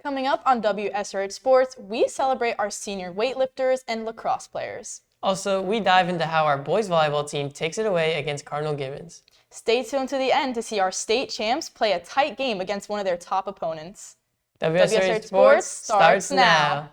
Coming up on WSRH Sports, we celebrate our senior weightlifters and lacrosse players. Also, we dive into how our boys volleyball team takes it away against Cardinal Gibbons. Stay tuned to the end to see our state champs play a tight game against one of their top opponents. WSRH Sports starts now.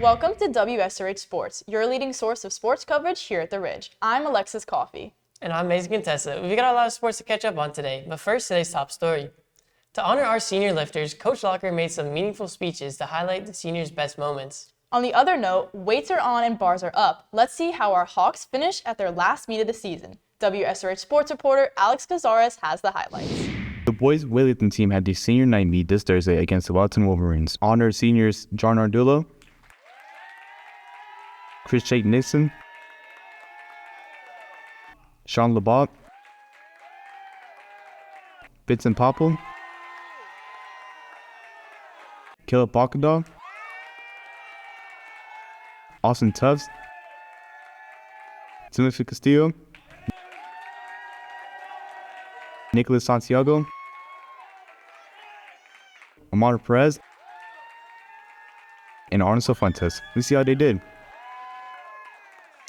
Welcome to WSRH Sports, your leading source of sports coverage here at The Ridge. I'm Alexis Coffey. And I'm Mason Contessa. We've got a lot of sports to catch up on today, but first, today's top story. To honor our senior lifters, Coach Locker made some meaningful speeches to highlight the seniors' best moments. On the other note, weights are on and bars are up. Let's see how our Hawks finish at their last meet of the season. WSRH Sports reporter Alex Cazares has the highlights. The boys weightlifting team had the senior night meet this Thursday against the Wellington Wolverines. Honor seniors John Ardullo, Chris Jake Nixon, Sean Labat, Vincent Popple, Caleb Bakadaw, Austin Tufts, Timothy Castillo, Nicholas Santiago, Amaro Perez, and Arnold Fuentes. Let's see how they did.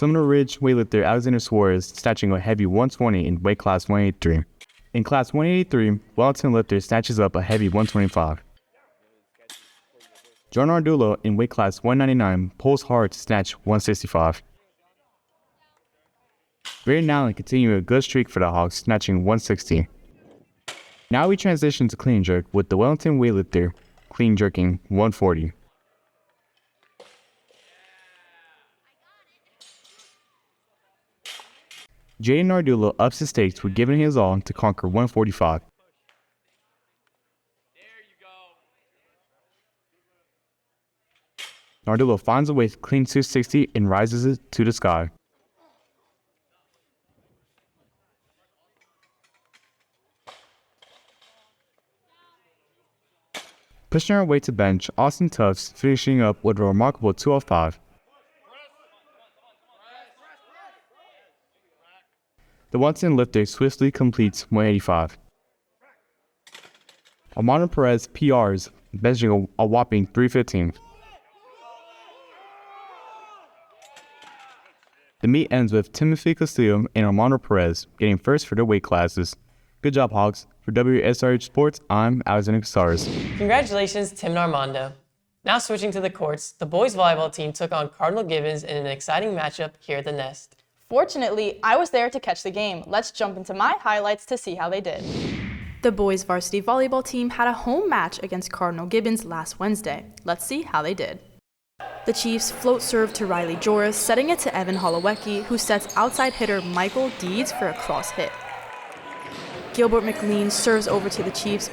Seminole Ridge weightlifter Alexander Suarez snatching a heavy 120 in weight class 183. In class 183, Wellington lifter snatches up a heavy 125. John Ardullo in weight class 199 pulls hard to snatch 165. Braden Allen continuing a good streak for the Hawks, snatching 160. Now we transition to clean jerk with the Wellington weightlifter clean jerking 140. Jaden Ardullo ups his stakes with giving his all to conquer 145. Ardullo finds a way to clean 260 and rises it to the sky. Pushing our way to bench, Austin Tufts finishing up with a remarkable 205. The Wellington lifter swiftly completes 185. Amaro Perez PRs, benching a whopping 315. The meet ends with Timothy Castillo and Amaro Perez getting first for their weight classes. Good job, Hawks. For WSRH Sports, I'm Alexander Cazares. Congratulations, Tim and Armando. Now switching to the courts, the boys volleyball team took on Cardinal Gibbons in an exciting matchup here at the Nest. Fortunately, I was there to catch the game. Let's jump into my highlights to see how they did. The boys varsity volleyball team had a home match against Cardinal Gibbons last Wednesday. Let's see how they did. The Chiefs float serve to Riley Joris, setting it to Evan Holowecki, who sets outside hitter Michael Deeds for a cross hit. Gilbert McLean serves over to the Chiefs.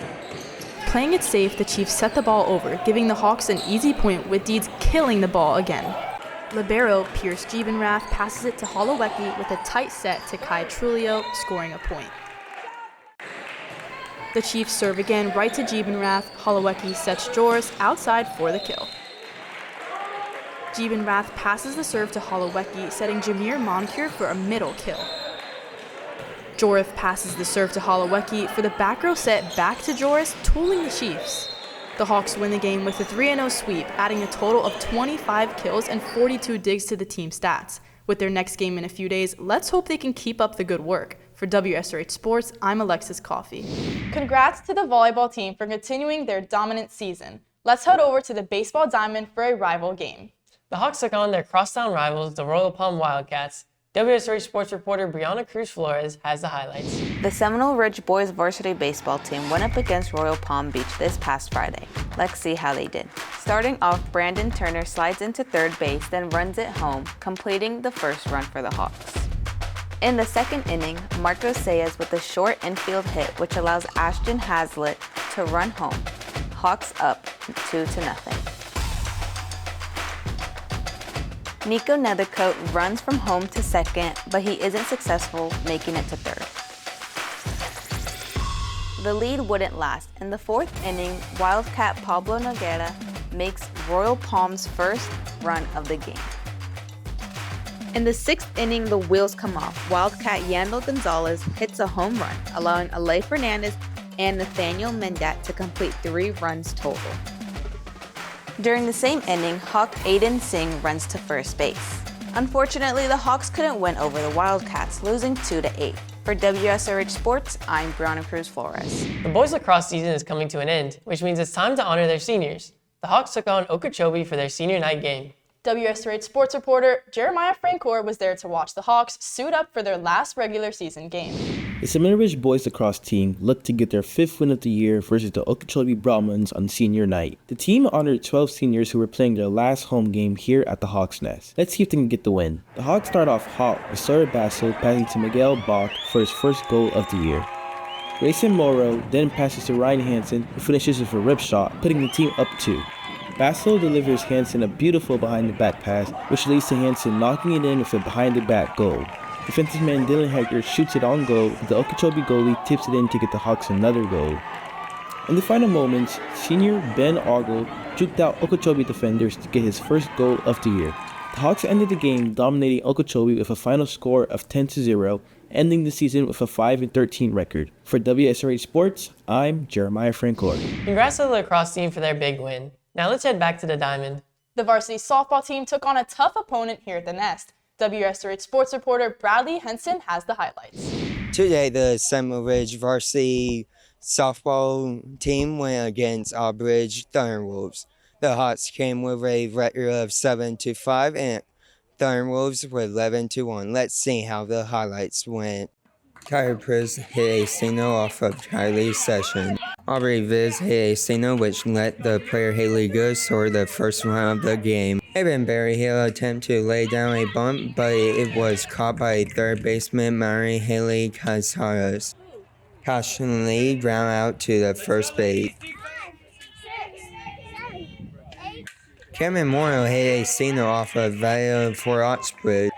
Playing it safe, the Chiefs set the ball over, giving the Hawks an easy point with Deeds killing the ball again. Libero Pierce Jeebenrath passes it to Holowecki with a tight set to Kai Trulio, scoring a point. The Chiefs serve again right to Jeebenrath. Holowecki sets Joris outside for the kill. Jeebenrath passes the serve to Holowecki, setting Jameer Moncure for a middle kill. Jorif passes the serve to Holowecki for the back row set back to Joris, tooling the Chiefs. The Hawks win the game with a 3-0 sweep, adding a total of 25 kills and 42 digs to the team stats. With their next game in a few days, let's hope they can keep up the good work. For WSRH Sports, I'm Alexis Coffey. Congrats to the volleyball team for continuing their dominant season. Let's head over to the baseball diamond for a rival game. The Hawks took on their crosstown rivals, the Royal Palm Wildcats. WSRH Sports reporter Brianna Cruz Flores has the highlights. The Seminole Ridge boys varsity baseball team went up against Royal Palm Beach this past Friday. Let's see how they did. Starting off, Brandon Turner slides into third base, then runs it home, completing the first run for the Hawks. In the second inning, Marco Sayas with a short infield hit, which allows Ashton Hazlitt to run home. Hawks up 2-0. Nico Nethercoat runs from home to second, but he isn't successful, making it to third. The lead wouldn't last. In the fourth inning, Wildcat Pablo Noguera makes Royal Palm's first run of the game. In the 6th inning, the wheels come off. Wildcat Yandel Gonzalez hits a home run, allowing Alay Fernandez and Nathaniel Mendat to complete 3 runs total. During the same inning, Hawk Aiden Singh runs to first base. Unfortunately, the Hawks couldn't win over the Wildcats, losing 2-8. For WSRH Sports, I'm Brianna Cruz Flores. The boys lacrosse season is coming to an end, which means it's time to honor their seniors. The Hawks took on Okeechobee for their senior night game. WSRH Sports reporter Jeremiah Francoeur was there to watch the Hawks suit up for their last regular season game. The Seminole boys lacrosse team looked to get their 5th win of the year versus the Okeechobee Brahmins on senior night. The team honored 12 seniors who were playing their last home game here at the Hawks' Nest. Let's see if they can get the win. The Hawks start off hot with Sawyer Bassel passing to Miguel Bach for his first goal of the year. Grayson Morrow then passes to Ryan Hansen, who finishes with a rip shot, putting the team up 2. Bassel delivers Hansen a beautiful behind-the-back pass, which leads to Hansen knocking it in with a behind-the-back goal. Defensive man Dylan Hector shoots it on goal, but the Okeechobee goalie tips it in to get the Hawks another goal. In the final moments, senior Ben Ogle juked out Okeechobee defenders to get his first goal of the year. The Hawks ended the game dominating Okeechobee with a final score of 10-0, ending the season with a 5-13 record. For WSRH Sports, I'm Jeremiah Francoeur. Congrats to the lacrosse team for their big win. Now let's head back to the Diamond. The varsity softball team took on a tough opponent here at the Nest. WSRH Sports reporter Bradley Henson has the highlights. Today, the Seminole Ridge varsity softball team went against Albridge Thunderwolves. The Hawks came with a record of 7-5 and Thunderwolves with 11-1. Let's see how the highlights went. Kyrie Priz hit a single off of Kylie's session. Aubrey Viz hit a single which let the player Haley Good score the first run of the game. Evan Berryhill attempted to lay down a bunt, but it was caught by third baseman Mary Haley Casares. Caution Lee ground out to the first base. Cameron Morrow hit a single off of Valley for Oxbridge.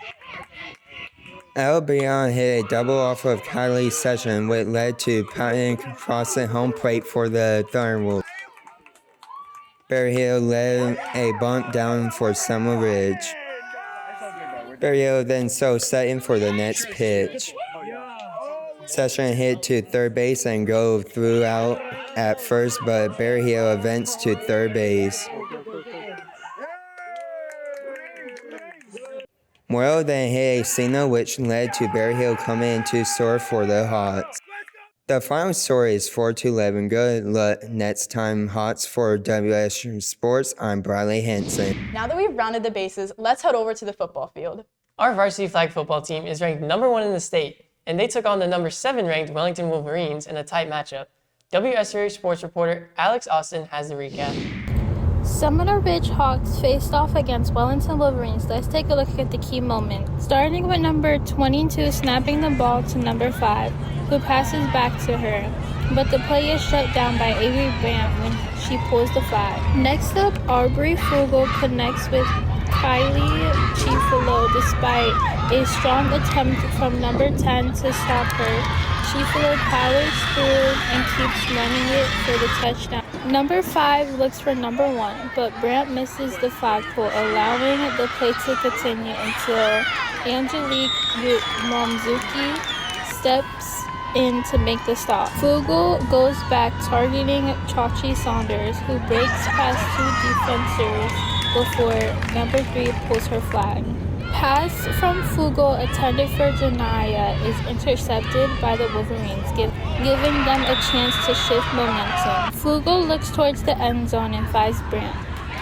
Albion hit a double off of Kylie's session, which led to Patton crossing home plate for the Thunderwolves. Berryhill led a bunt down for Seminole Ridge. Berryhill then stole second for the next pitch. Session hit to third base and go through out at first, but Berryhill advanced to third base. Morrow then hit a single which led to Berryhill coming into score for the Hawks. The final score is 4-11. Good luck next time, Hawks. For WSRH Sports, I'm Bradley Henson. Now that we've rounded the bases, let's head over to the football field. Our varsity flag football team is ranked number 1 in the state, and they took on the number 7 ranked Wellington Wolverines in a tight matchup. WSRH Sports reporter Alex Austin has the recap. Seminole Ridge Hawks faced off against Wellington Wolverines. Let's take a look at the key moment. Starting with number 22 snapping the ball to number 5, who passes back to her, but the play is shut down by Avery Brandt when she pulls the flag. Next up, Aubrey Fugel connects with Kylie Chifalo despite a strong attempt from number 10 to stop her. Chifalo powers through and keeps running it for the touchdown. Number 5 looks for number 1, but Brandt misses the flagpole, allowing the play to continue until Angelique Momzuki steps in to make the stop. Fugel goes back, targeting Chachi Saunders, who breaks past 2 defenders before number 3 pulls her flag. Pass from Fugel intended for Janaya is intercepted by the Wolverines, giving them a chance to shift momentum. Fugel looks towards the end zone and finds Brandt,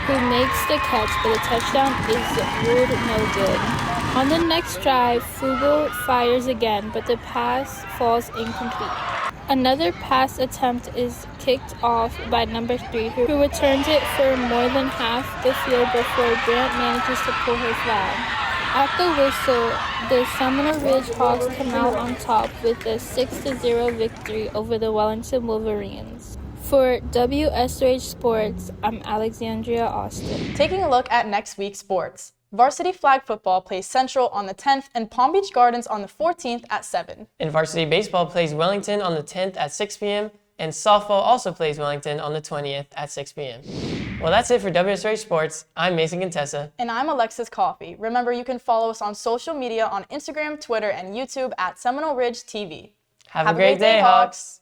who makes the catch, but the touchdown is ruled no good. On the next drive, Fugel fires again, but the pass falls incomplete. Another pass attempt is kicked off by number 3, who returns it for more than half the field before Brandt manages to pull her flag. At the whistle, the Seminole Ridge Hawks come out on top with a 6-0 victory over the Wellington Wolverines. For WSRH Sports, I'm Alexandria Austin. Taking a look at next week's sports. Varsity flag football plays Central on the 10th and Palm Beach Gardens on the 14th at 7. And varsity baseball plays Wellington on the 10th at 6 p.m. and softball also plays Wellington on the 20th at 6 p.m. Well, that's it for WSRH Sports. I'm Mason Contessa. And I'm Alexis Coffey. Remember, you can follow us on social media on Instagram, Twitter, and YouTube at Seminole Ridge TV. Have a great day, Hawks.